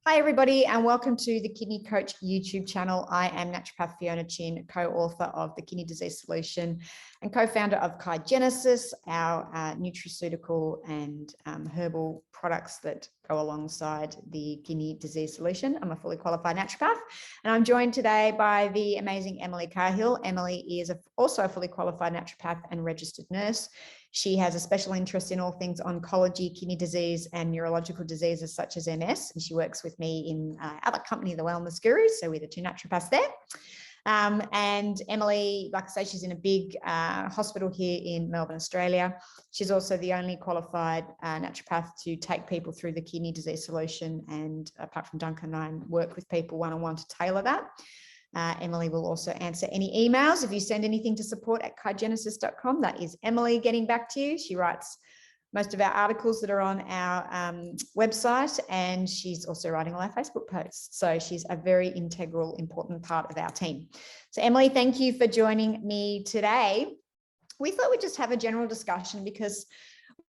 Hi everybody, and welcome to the Kidney Coach YouTube channel. I am naturopath Fiona, co-author of The Kidney Disease Solution and co-founder of Cahill, our nutraceutical and herbal products that go alongside the Kidney Disease Solution. I'm a fully qualified naturopath, and I'm joined today by the amazing Emily Cahill. Emily is also a fully qualified naturopath and registered nurse. She has a special interest in all things oncology, kidney disease, and neurological diseases such as MS. And she works with me in other company, The Wellness Gurus. So we're the two naturopaths there. And Emily, like I say, she's in a big hospital here in Melbourne, Australia. She's also the only qualified naturopath to take people through the Kidney Disease Solution. And apart from Duncan, I work with people one-on-one to tailor that. Emily will also answer any emails. If you send anything to support@cahill.com, that is Emily getting back to you. She writes most of our articles that are on our website, and she's also writing all our Facebook posts. So she's a very integral, important part of our team. So Emily, thank you for joining me today. We thought we'd just have a general discussion because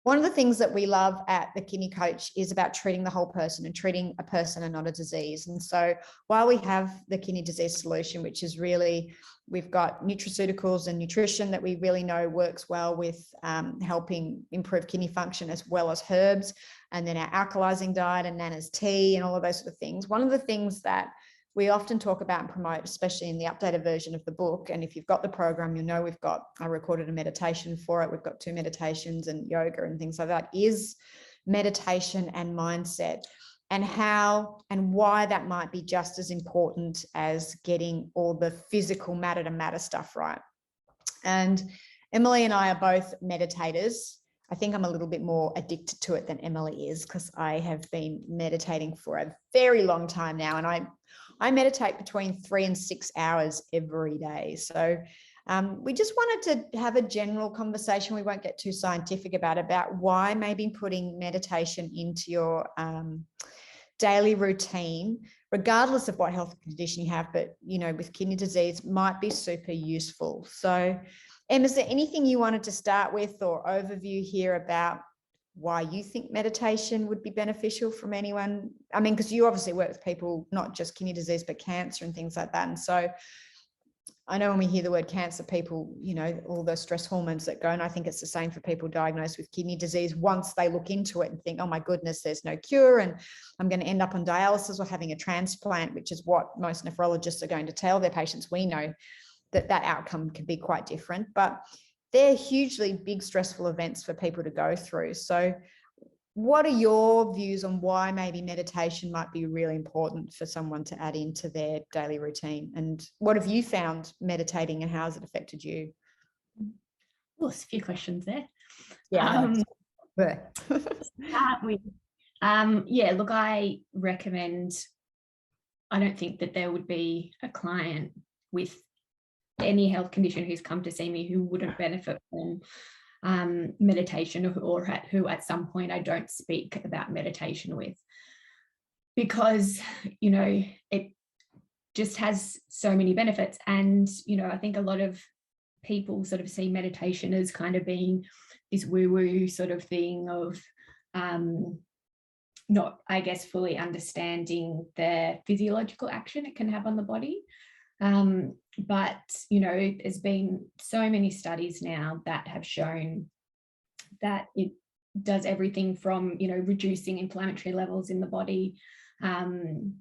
one of the things that we love at the Kidney Coach is about treating the whole person and treating a person and not a disease. And so while we have the Kidney Disease Solution, which is really, we've got nutraceuticals and nutrition that we really know works well with helping improve kidney function, as well as herbs, and then our alkalizing diet and Nana's tea and all of those sort of things. One of the things that we often talk about and promote, especially in the updated version of the book. And if you've got the program, you'll know I recorded a meditation for it. We've got 2 meditations and yoga and things like that, is meditation and mindset, and how and why that might be just as important as getting all the physical matter to matter stuff right. And Emily and I are both meditators. I think I'm a little bit more addicted to it than Emily is, because I have been meditating for a very long time now, and I meditate between 3 and 6 hours every day. So we just wanted to have a general conversation. We won't get too scientific about why maybe putting meditation into your daily routine, regardless of what health condition you have, but with kidney disease, might be super useful. So Em, is there anything you wanted to start with or overview here about why you think meditation would be beneficial from anyone? I mean, because you obviously work with people, not just kidney disease, but cancer and things like that. And so I know when we hear the word cancer, people, all the stress hormones that go, and I think it's the same for people diagnosed with kidney disease. Once they look into it and think, oh my goodness, there's no cure and I'm going to end up on dialysis or having a transplant, which is what most nephrologists are going to tell their patients. We know that outcome can be quite different, but they're hugely big stressful events for people to go through. So what are your views on why maybe meditation might be really important for someone to add into their daily routine? And what have you found meditating, and how has it affected you? Well, there's a few questions there. Yeah. Yeah, look, I recommend, I don't think that there would be a client with any health condition who's come to see me who wouldn't benefit from meditation, or who at some point I don't speak about meditation with, because it just has so many benefits. And I think a lot of people sort of see meditation as kind of being this woo-woo sort of thing of not, I guess, fully understanding the physiological action it can have on the body. But there's been so many studies now that have shown that it does everything from reducing inflammatory levels in the body,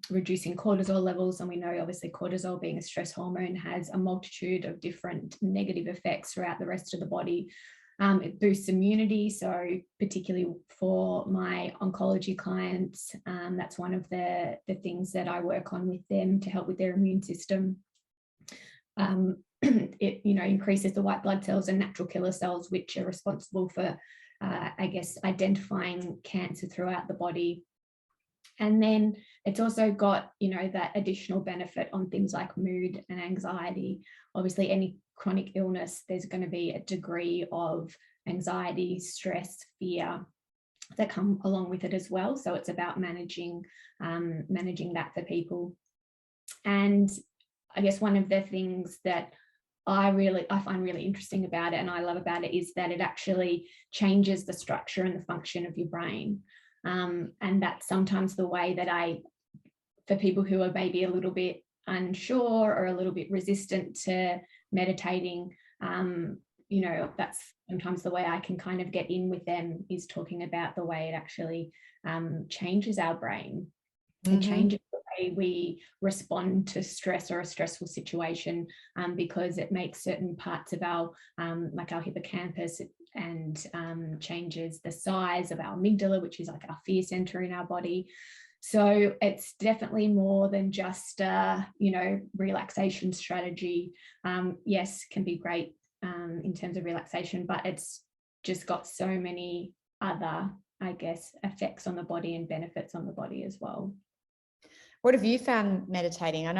reducing cortisol levels, and we know obviously cortisol, being a stress hormone, has a multitude of different negative effects throughout the rest of the body. It boosts immunity, so particularly for my oncology clients, that's one of the things that I work on with them to help with their immune system. It increases the white blood cells and natural killer cells, which are responsible for I guess identifying cancer throughout the body. And then it's also got that additional benefit on things like mood and anxiety. Obviously, any chronic illness, there's going to be a degree of anxiety, stress, fear that come along with it as well. So it's about managing that for people. And I guess one of the things that I find really interesting about it, and I love about it, is that it actually changes the structure and the function of your brain. And that's sometimes the way that I for people who are maybe a little bit unsure or a little bit resistant to meditating, you know, that's sometimes the way I can kind of get in with them, is talking about the way it actually changes our brain. It changes the way we respond to stress or a stressful situation, because it makes certain parts of our, like our hippocampus, and changes the size of our amygdala, which is like our fear center in our body. So it's definitely more than just you know, relaxation strategy. Yes, can be great in terms of relaxation, but it's just got so many other, I guess, effects on the body and benefits on the body as well. What have you found meditating? I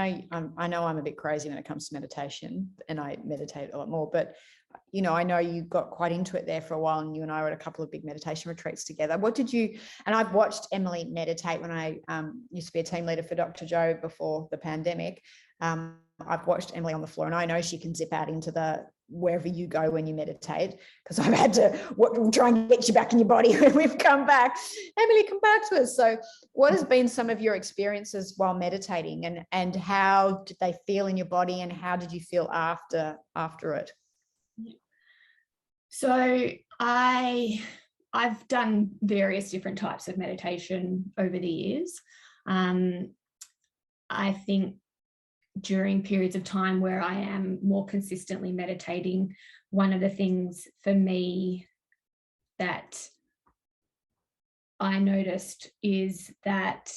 know I'm a bit crazy when it comes to meditation, and I meditate a lot more, but you know, I know you got quite into it there for a while, and you and I were at a couple of big meditation retreats together. What did you, and I've watched Emily meditate when I used to be a team leader for Dr. Joe before the pandemic. I've watched Emily on the floor, and I know she can zip out into the wherever you go when you meditate, because I've had to try and get you back in your body when we've come back. Emily, come back to us. So what has been some of your experiences while meditating, and how did they feel in your body, and how did you feel after it? So I've done various different types of meditation over the years. I think during periods of time where I am more consistently meditating, one of the things for me that I noticed is that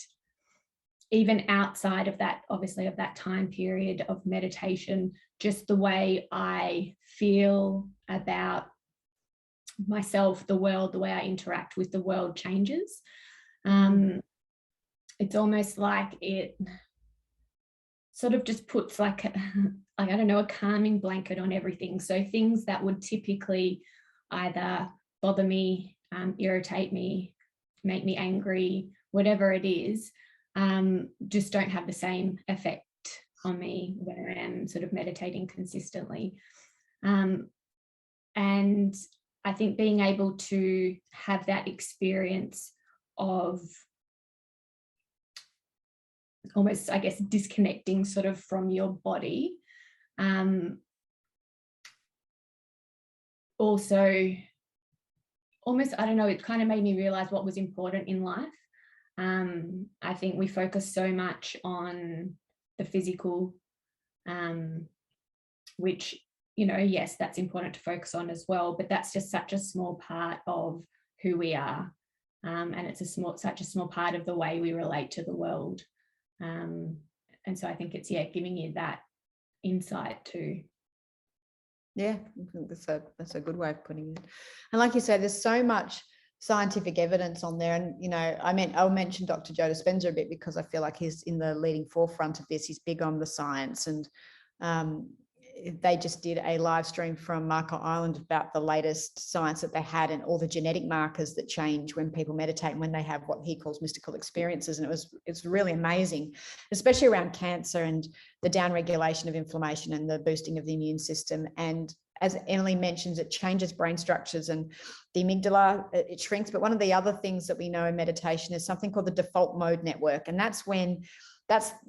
even outside of that, obviously, of that time period of meditation, just the way I feel about myself, the world, the way I interact with the world changes. It's almost like it sort of just puts like I don't know, a calming blanket on everything. So things that would typically either bother me, irritate me, make me angry, whatever it is, just don't have the same effect on me when I am sort of meditating consistently. And I think being able to have that experience of almost, I guess, disconnecting sort of from your body, also almost, I don't know, it kind of made me realize what was important in life. I think we focus so much on the physical, which, you know, yes, that's important to focus on as well, but that's just such a small part of who we are. And it's such a small part of the way we relate to the world. And so I think it's, yeah, giving you that insight too. Yeah, I think that's a good way of putting it. And like you said, there's so much scientific evidence on there. And, you know, I'll mention Dr. Joe Dispenza a bit, because I feel like he's in the leading forefront of this. He's big on the science, and they just did a live stream from Marco Island about the latest science that they had, and all the genetic markers that change when people meditate and when they have what he calls mystical experiences. And it's really amazing, especially around cancer and the downregulation of inflammation and the boosting of the immune system. And as Emily mentions, it changes brain structures, and the amygdala, it shrinks. But one of the other things that we know in meditation is something called the default mode network. And that's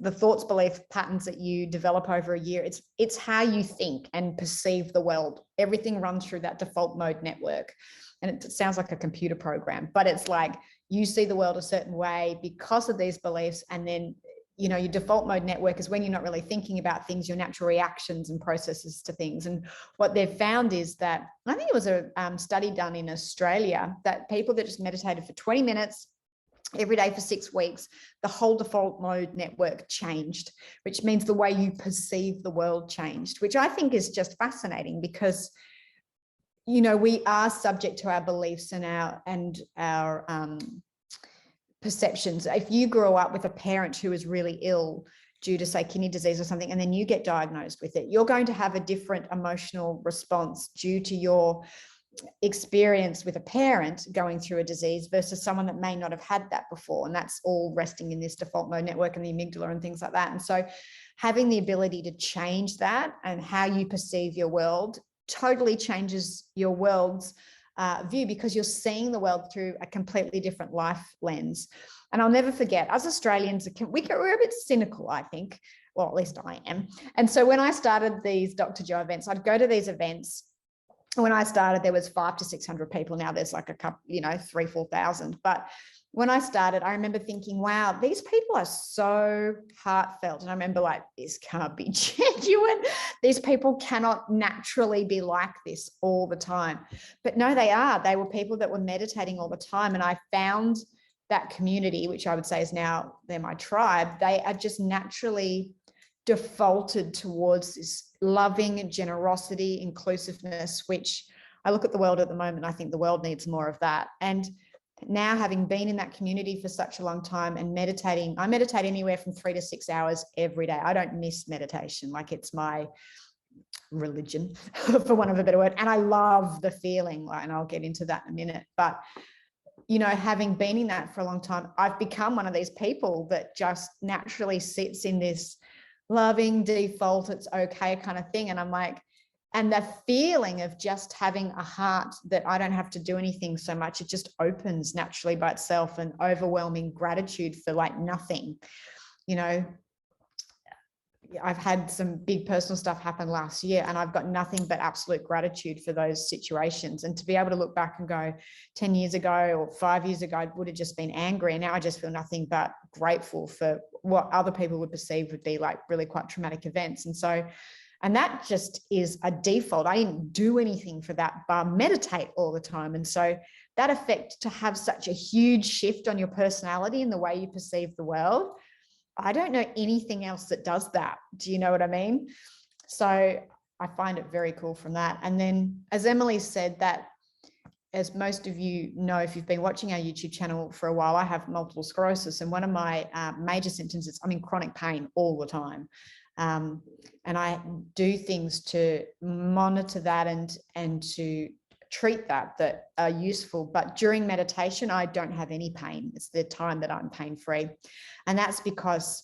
the thoughts, belief patterns that you develop over a year. It's how you think and perceive the world. Everything runs through that default mode network. And it sounds like a computer program, but it's like you see the world a certain way because of these beliefs. And then, you know, your default mode network is when you're not really thinking about things, your natural reactions and processes to things. And what they've found is that, I think it was a study done in Australia, that people that just meditated for 20 minutes every day for 6 weeks, the whole default mode network changed, which means the way you perceive the world changed, which I think is just fascinating, because, you know, we are subject to our beliefs and our perceptions. If you grow up with a parent who is really ill due to, say, kidney disease or something, and then you get diagnosed with it, you're going to have a different emotional response due to your experience with a parent going through a disease versus someone that may not have had that before. And that's all resting in this default mode network and the amygdala and things like that. And so having the ability to change that and how you perceive your world totally changes your world's view, because you're seeing the world through a completely different life lens. And I'll never forget, as Australians, we're a bit cynical, I think. Well, at least I am. And so when I started these Dr. Joe events, I'd go to these events. When I started, there was 500 to 600 people. Now there's like a couple, 3,000, 4,000. But when I started, I remember thinking, wow, these people are so heartfelt. And I remember like, this can't be genuine. These people cannot naturally be like this all the time. But no, they are. They were people that were meditating all the time. And I found that community, which I would say is now, they're my tribe. They are just naturally defaulted towards this loving generosity, inclusiveness, which I look at the world at the moment, I think the world needs more of that. And now, having been in that community for such a long time and meditating, I meditate anywhere from 3 to 6 hours every day. I don't miss meditation. Like, it's my religion, for want of a better word. And I love the feeling, and I'll get into that in a minute. But having been in that for a long time, I've become one of these people that just naturally sits in this loving default, it's okay kind of thing. And I'm like, and the feeling of just having a heart that I don't have to do anything so much, it just opens naturally by itself, and overwhelming gratitude for like nothing. I've had some big personal stuff happen last year, and I've got nothing but absolute gratitude for those situations. And to be able to look back and go, 10 years ago or 5 years ago, I would have just been angry. And now I just feel nothing but grateful for what other people would perceive would be like really quite traumatic events. And that just is a default. I didn't do anything for that, but meditate all the time. And so that effect, to have such a huge shift on your personality and the way you perceive the world, I don't know anything else that does that. Do you know what I mean? So I find it very cool from that. And then, as Emily said, that, as most of you know, if you've been watching our YouTube channel for a while, I have multiple sclerosis. And one of my major symptoms is I'm in chronic pain all the time. And I do things to monitor that and to treat that are useful. But during meditation, I don't have any pain. It's the time that I'm pain-free. And that's because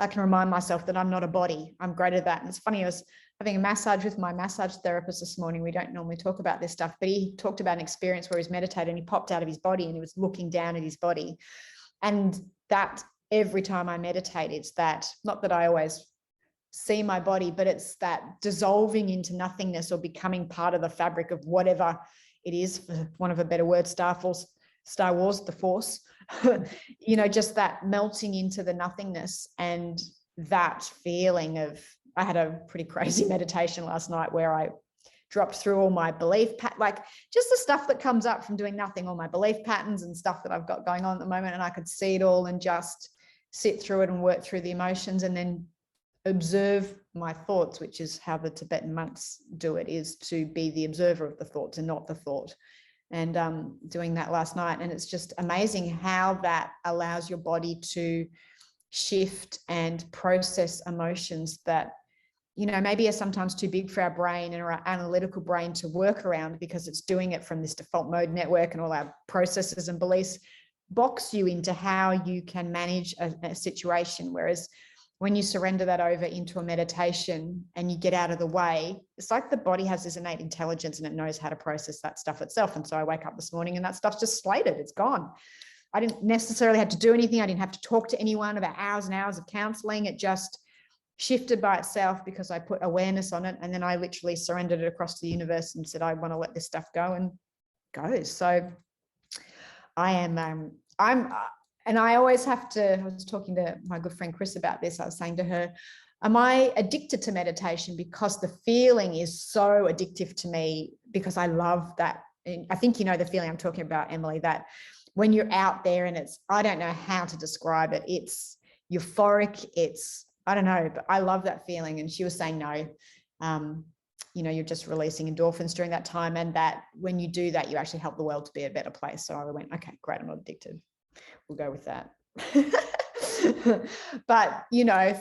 I can remind myself that I'm not a body. I'm greater than that. And it's funny, I was having a massage with my massage therapist this morning. We don't normally talk about this stuff, but he talked about an experience where he's meditated and he popped out of his body and he was looking down at his body. And that every time I meditate, it's that, not that I always see my body, but it's that dissolving into nothingness, or becoming part of the fabric of whatever it is, for want of a better word, Star Wars, the Force, just that melting into the nothingness. And that feeling of, I had a pretty crazy meditation last night where I dropped through all my like just the stuff that comes up from doing nothing, all my belief patterns and stuff that I've got going on at the moment. And I could see it all and just sit through it and work through the emotions, and then observe my thoughts, which is how the Tibetan monks do it, is to be the observer of the thoughts and not the thought. And doing that last night. And it's just amazing how that allows your body to shift and process emotions that, maybe are sometimes too big for our brain and our analytical brain to work around, because it's doing it from this default mode network, and all our processes and beliefs box you into how you can manage a situation. Whereas when you surrender that over into a meditation and you get out of the way, it's like the body has this innate intelligence and it knows how to process that stuff itself. And so I wake up this morning and that stuff's just slated. It's gone. I didn't necessarily have to do anything. I didn't have to talk to anyone about hours and hours of counseling. It just shifted by itself because I put awareness on it. And then I literally surrendered it across to the universe and said, I want to let this stuff go, and goes. So and I always have to, I was talking to my good friend Chris about this. I was saying to her, am I addicted to meditation because the feeling is so addictive to me, because I love that. And I think the feeling I'm talking about, Emily, that when you're out there and it's, I don't know how to describe it. It's euphoric. It's, I don't know, but I love that feeling. And she was saying, no, you're just releasing endorphins during that time. And that when you do that, you actually help the world to be a better place. So I went, okay, great. I'm not addicted. We'll go with that. But,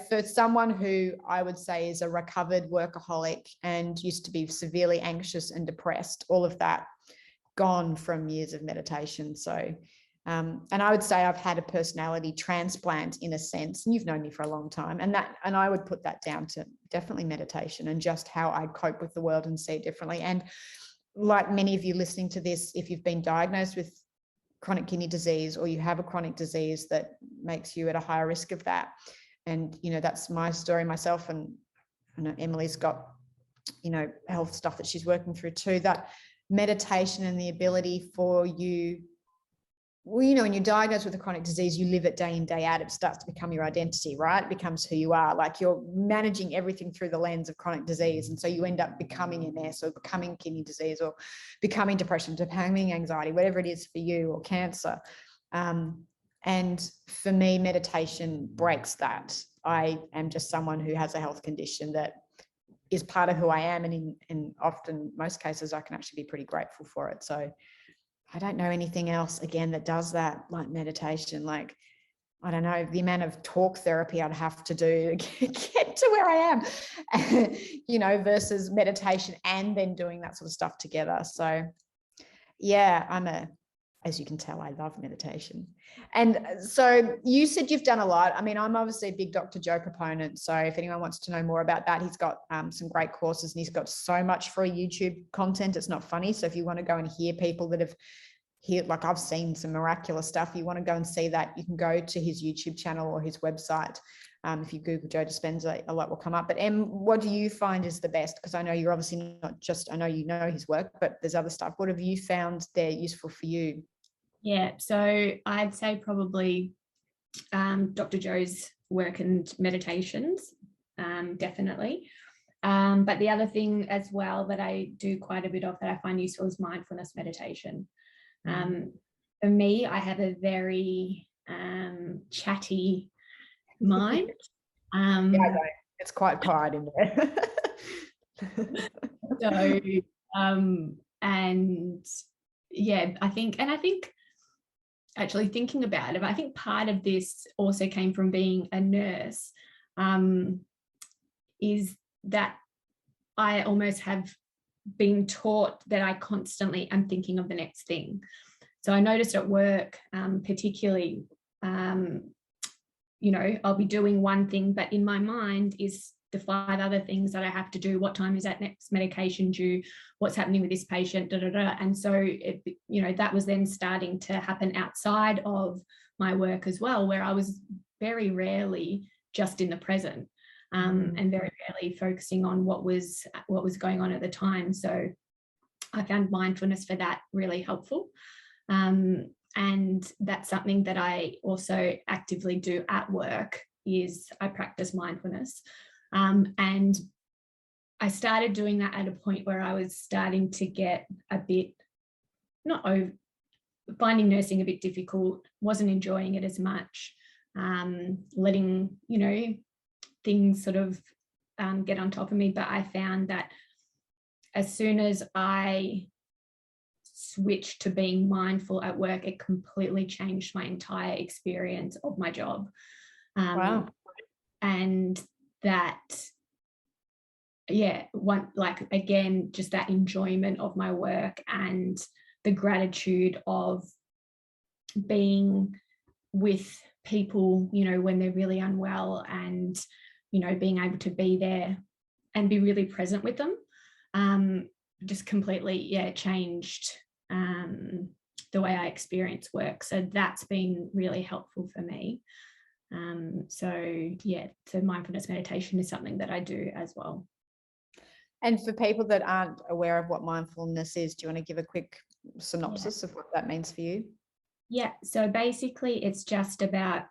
for someone who I would say is a recovered workaholic and used to be severely anxious and depressed, all of that gone from years of meditation. So, and I would say I've had a personality transplant in a sense, and you've known me for a long time. And I would put that down to definitely meditation and just how I cope with the world and see it differently. And like many of you listening to this, if you've been diagnosed with chronic kidney disease, or you have a chronic disease that makes you at a higher risk of that. And, you know, that's my story myself. And I know Emily's got, you know, health stuff that she's working through too, that meditation and the ability for you, well, you know, when you're diagnosed with a chronic disease, you live it day in, day out. It starts to become your identity, right? It becomes who you are. Like, you're managing everything through the lens of chronic disease. And so you end up becoming MS, or becoming kidney disease, or becoming depression, becoming anxiety, whatever it is for you, or cancer. And for me, meditation breaks that. I am just someone who has a health condition that is part of who I am. And in often, most cases, I can actually be pretty grateful for it. So I don't know anything else, again, that does that, like meditation. Like, I don't know, the amount of talk therapy I'd have to do to get to where I am, you know, versus meditation and then doing that sort of stuff together. So yeah, as you can tell, I love meditation. And so you said you've done a lot. I mean, I'm obviously a big Dr. Joe proponent. So if anyone wants to know more about that, he's got some great courses, and he's got so much free YouTube content. It's not funny. So if you want to go and hear people that have heard, like I've seen some miraculous stuff, you want to go and see that, you can go to his YouTube channel or his website. If you Google Joe Dispenza, a lot will come up. But Em, what do you find is the best? Because I know you're obviously not just, I know you know his work, but there's other stuff. What have you found there useful for you? Yeah, so I'd say probably Dr. Joe's work and meditations, definitely. But the other thing as well that I do quite a bit of that I find useful is mindfulness meditation. For me, I have a very chatty mind. Yeah, I know. It's quite quiet in there. So, and yeah, I think actually thinking about it, I think part of this also came from being a nurse, is that I almost have been taught that I constantly am thinking of the next thing. So I noticed at work, particularly, you know, I'll be doing one thing, but in my mind is the 5 other things that I have to do. What time is that next medication due? What's happening with this patient? Da, da, da. And so, you know, that was then starting to happen outside of my work as well, where I was very rarely just in the present, and very rarely focusing on what was going on at the time. So I found mindfulness for that really helpful. And that's something that I also actively do at work, is I practice mindfulness. And I started doing that at a point where I was starting to get a bit, finding nursing a bit difficult, wasn't enjoying it as much, letting, you know, things sort of get on top of me. But I found that as soon as I switched to being mindful at work, it completely changed my entire experience of my job. Wow. And that, yeah, again, just that enjoyment of my work and the gratitude of being with people, you know, when they're really unwell, and, you know, being able to be there and be really present with them, just completely, changed the way I experience work. So that's been really helpful for me. So mindfulness meditation is something that I do as well. And for people that aren't aware of what mindfulness is, do you want to give a quick synopsis of what that means for you? Yeah, so basically it's just about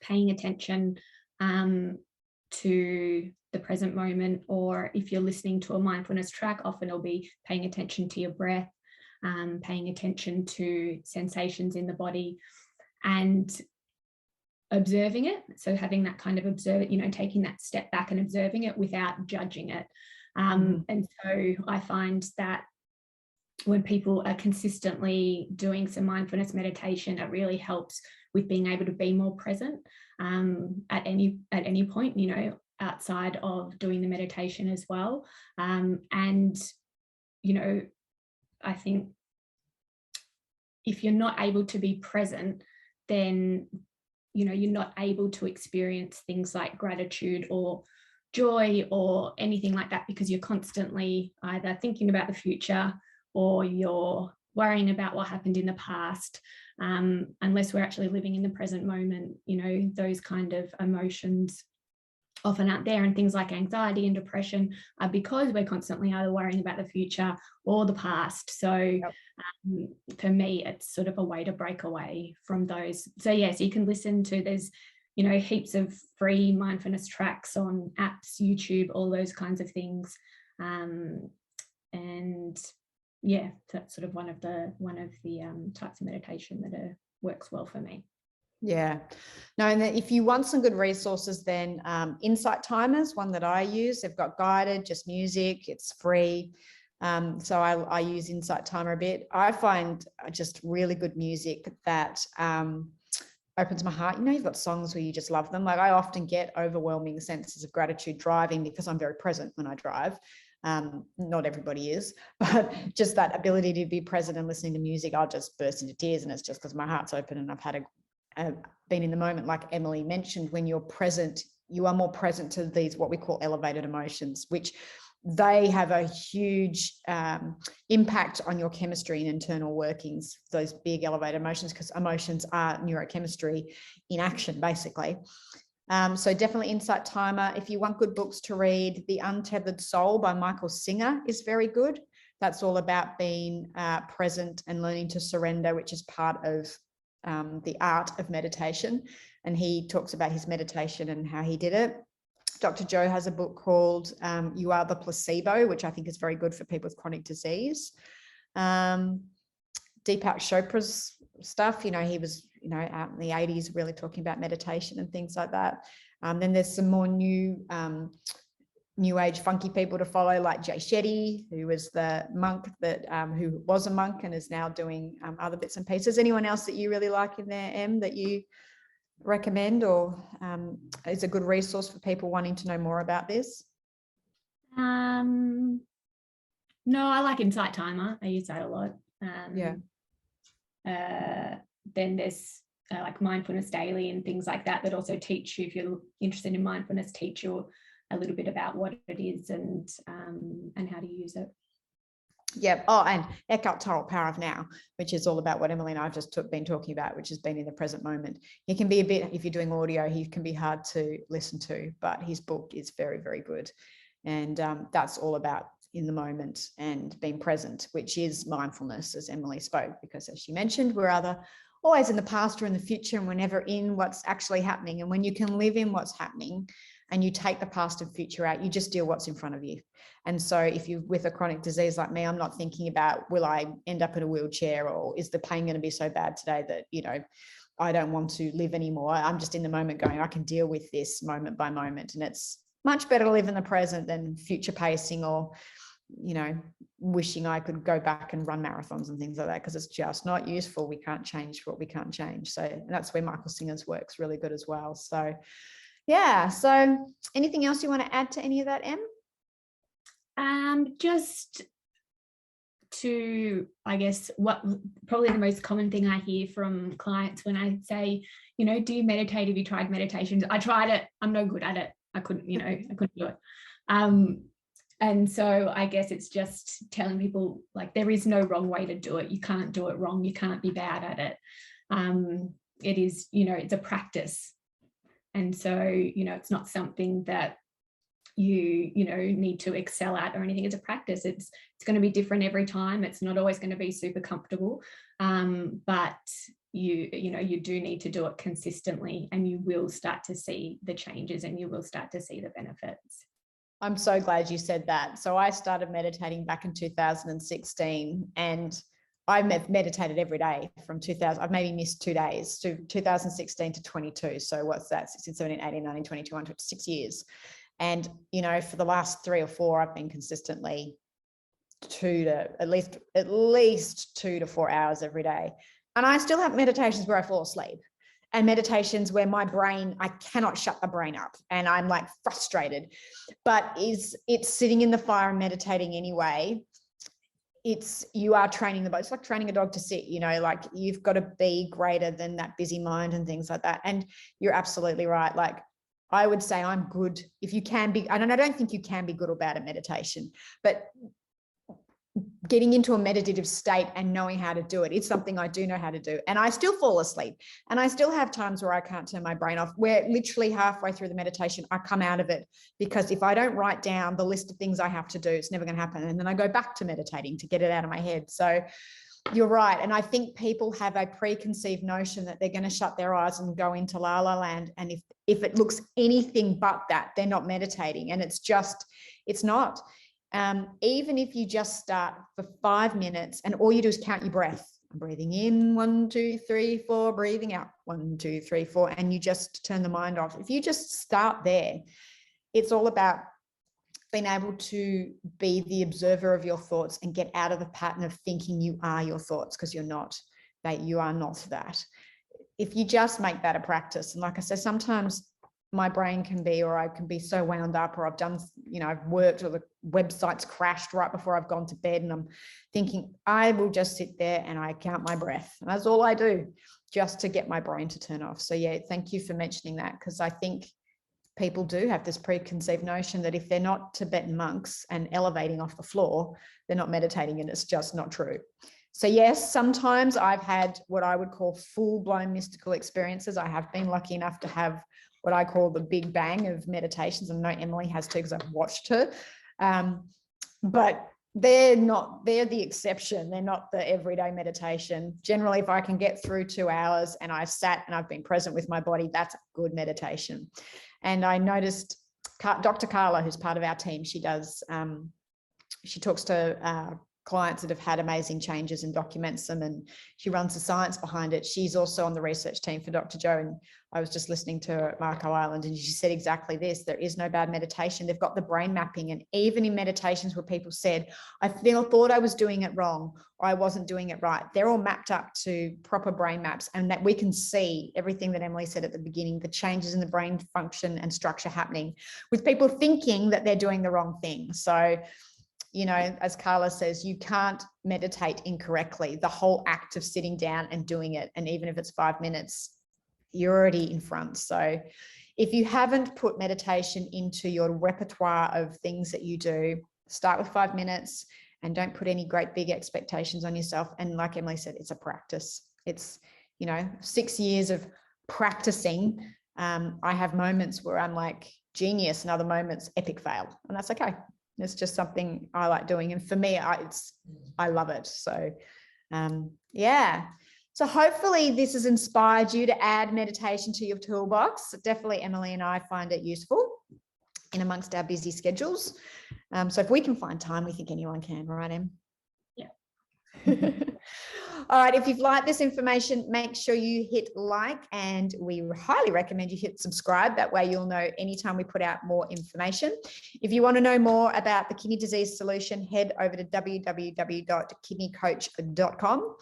paying attention to the present moment, or if you're listening to a mindfulness track, often it'll be paying attention to your breath, paying attention to sensations in the body, and observing it. So having that kind of taking that step back and observing it without judging it. And so I find that when people are consistently doing some mindfulness meditation, it really helps with being able to be more present at any point, you know, outside of doing the meditation as well. And, you know, I think if you're not able to be present, then, you know, you're not able to experience things like gratitude or joy or anything like that, because you're constantly either thinking about the future, or you're worrying about what happened in the past, unless we're actually living in the present moment. You know, those kind of emotions often out there, and things like anxiety and depression are because we're constantly either worrying about the future or the past. So for me, it's sort of a way to break away from those. So yes, you can listen to, there's, you know, heaps of free mindfulness tracks on apps, YouTube, all those kinds of things. And yeah, that's sort of one of the types of meditation that works well for me. Yeah, no, and if you want some good resources, then Insight Timers, one that I use, they've got guided, just music, it's free. So I use Insight Timer a bit. I find just really good music that opens my heart. You know, you've got songs where you just love them. Like I often get overwhelming senses of gratitude driving because I'm very present when I drive. Not everybody is, but just that ability to be present and listening to music, I'll just burst into tears, and it's just because my heart's open and I've had been in the moment. Like Emily mentioned, when you're present, you are more present to these what we call elevated emotions, which they have a huge impact on your chemistry and internal workings, those big elevated emotions, because emotions are neurochemistry in action, basically. So definitely Insight Timer. If you want good books to read, The Untethered Soul by Michael Singer is very good. That's all about being present and learning to surrender, which is part of the art of meditation. And he talks about his meditation and how he did it. Dr. Joe has a book called You Are the Placebo, which I think is very good for people with chronic disease. Deepak Chopra's stuff, you know, he was, you know, out in the 80s really talking about meditation and things like that. Then there's some more new age funky people to follow, like Shetty, who was the monk that who was a monk and is now doing other bits and pieces. Anyone else that you really like in there, Em, that you recommend or is a good resource for people wanting to know more about this? No, I like Insight Timer. I use that a lot. Then there's like Mindfulness Daily and things like that that also teach you, if you're interested in mindfulness, teach you a little bit about what it is and how to use it. Yeah. Oh, and Eckhart Tolle, Power of Now, which is all about what Emily and I have just been talking about, which has been in the present moment. He can be a bit, if you're doing audio, he can be hard to listen to, but his book is very, very good. And that's all about in the moment and being present, which is mindfulness, as Emily spoke, because as she mentioned, we're either always in the past or in the future, and we're never in what's actually happening. And when you can live in what's happening and you take the past and future out, you just deal what's in front of you. And so if you're with a chronic disease like me, I'm not thinking about, will I end up in a wheelchair, or is the pain going to be so bad today that, you know, I don't want to live anymore. I'm just in the moment going, I can deal with this moment by moment. And it's much better to live in the present than future pacing or, you know, wishing I could go back and run marathons and things like that, because it's just not useful. We can't change what we can't change. So that's where Michael Singer's work's really good as well. So yeah. So anything else you want to add to any of that, Em? Just to, I guess, what probably the most common thing I hear from clients when I say, you know, do you meditate? Have you tried meditation? I tried it. I'm no good at it. I couldn't do it. And so I guess it's just telling people, like, there is no wrong way to do it. You can't do it wrong. You can't be bad at it. It is, you know, it's a practice. And so, you know, it's not something that you know need to excel at or anything. It's a practice. It's going to be different every time. It's not always going to be super comfortable, but you know you do need to do it consistently, and you will start to see the changes and you will start to see the benefits. I'm so glad you said that. So I started meditating back in 2016, and I meditated every day from 2000. I've maybe missed 2 days, to 2016 to 22. So what's that? 16, 17, 18, 19, 20, 21, 6 years. And, you know, for the last 3 or 4, I've been consistently at least 2 to 4 hours every day. And I still have meditations where I fall asleep, and meditations where my brain, I cannot shut the brain up and I'm like frustrated, but it's sitting in the fire and meditating anyway. You are training the body. It's like training a dog to sit, you know, like you've got to be greater than that busy mind and things like that. And you're absolutely right. Like, I would say I'm good if you can be, and I don't think you can be good or bad at meditation, but getting into a meditative state and knowing how to do it. It's something I do know how to do. And I still fall asleep. And I still have times where I can't turn my brain off, where literally halfway through the meditation, I come out of it, because if I don't write down the list of things I have to do, it's never going to happen. And then I go back to meditating to get it out of my head. So you're right. And I think people have a preconceived notion that they're going to shut their eyes and go into la la land. And if it looks anything but that, they're not meditating. And it's not. Even if you just start for 5 minutes and all you do is count your breath, I'm breathing in 1, 2, 3, 4, breathing out 1, 2, 3, 4, and you just turn the mind off. If you just start there, it's all about being able to be the observer of your thoughts and get out of the pattern of thinking you are your thoughts, because you're not, that you are not that. If you just make that a practice, and like I said, sometimes my brain can be, or I can be so wound up, or I've done, I've worked, or the website's crashed right before I've gone to bed, and I'm thinking, I will just sit there and I count my breath. And that's all I do, just to get my brain to turn off. So yeah, thank you for mentioning that, because I think people do have this preconceived notion that if they're not Tibetan monks and elevating off the floor, they're not meditating, and it's just not true. So yes, sometimes I've had what I would call full-blown mystical experiences. I have been lucky enough to have what I call the big bang of meditations. And I know Emily has too, because I've watched her. But they're the exception. They're not the everyday meditation. Generally, if I can get through 2 hours and I've sat and I've been present with my body, that's good meditation. And I noticed Dr. Carla, who's part of our team, she talks to clients that have had amazing changes and documents them, and she runs the science behind it. She's also on the research team for Dr. Joe, and I was just listening to her at Marco Island, and she said exactly this: there is no bad meditation. They've got the brain mapping, and even in meditations where people said, I thought I was doing it wrong, or I wasn't doing it right, they're all mapped up to proper brain maps, and that we can see everything that Emily said at the beginning, the changes in the brain function and structure happening with people thinking that they're doing the wrong thing. So as Carla says, you can't meditate incorrectly. The whole act of sitting down and doing it, and even if it's 5 minutes, you're already in front. So if you haven't put meditation into your repertoire of things that you do, start with 5 minutes and don't put any great big expectations on yourself. And like Emily said, it's a practice. It's, 6 years of practicing. I have moments where I'm like genius, and other moments epic fail, and that's okay. It's just something I like doing. And for me, I love it. So yeah. So hopefully this has inspired you to add meditation to your toolbox. Definitely Emily and I find it useful in amongst our busy schedules. So if we can find time, we think anyone can, right, Em? Yeah. All right, if you've liked this information, make sure you hit like, and we highly recommend you hit subscribe. That way you'll know anytime we put out more information. If you want to know more about the kidney disease solution, head over to www.kidneycoach.com.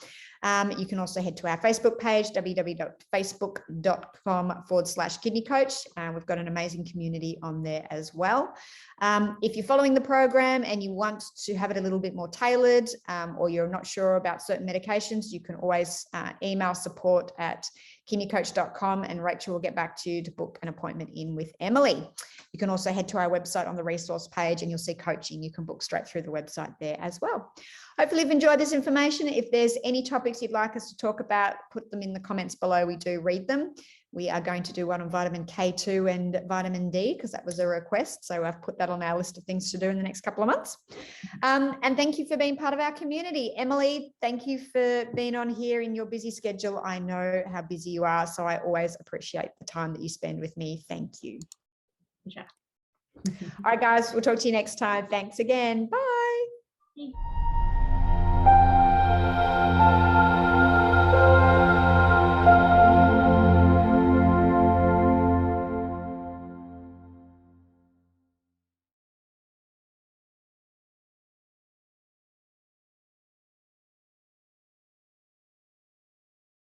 You can also head to our Facebook page, www.facebook.com/kidneycoach. We've got an amazing community on there as well. If you're following the program and you want to have it a little bit more tailored, or you're not sure about certain medications, you can always email support@kidneycoach.com, and Rachel will get back to you to book an appointment in with Emily. You can also head to our website on the resource page, and you'll see coaching. You can book straight through the website there as well. Hopefully you've enjoyed this information. If there's any topics you'd like us to talk about, put them in the comments below. We do read them. We are going to do one on vitamin K2 and vitamin D, because that was a request. So I've put that on our list of things to do in the next couple of months. And thank you for being part of our community. Emily, thank you for being on here in your busy schedule. I know how busy you are, so I always appreciate the time that you spend with me. Thank you. Yeah. All right, guys, we'll talk to you next time. Thanks again. Bye.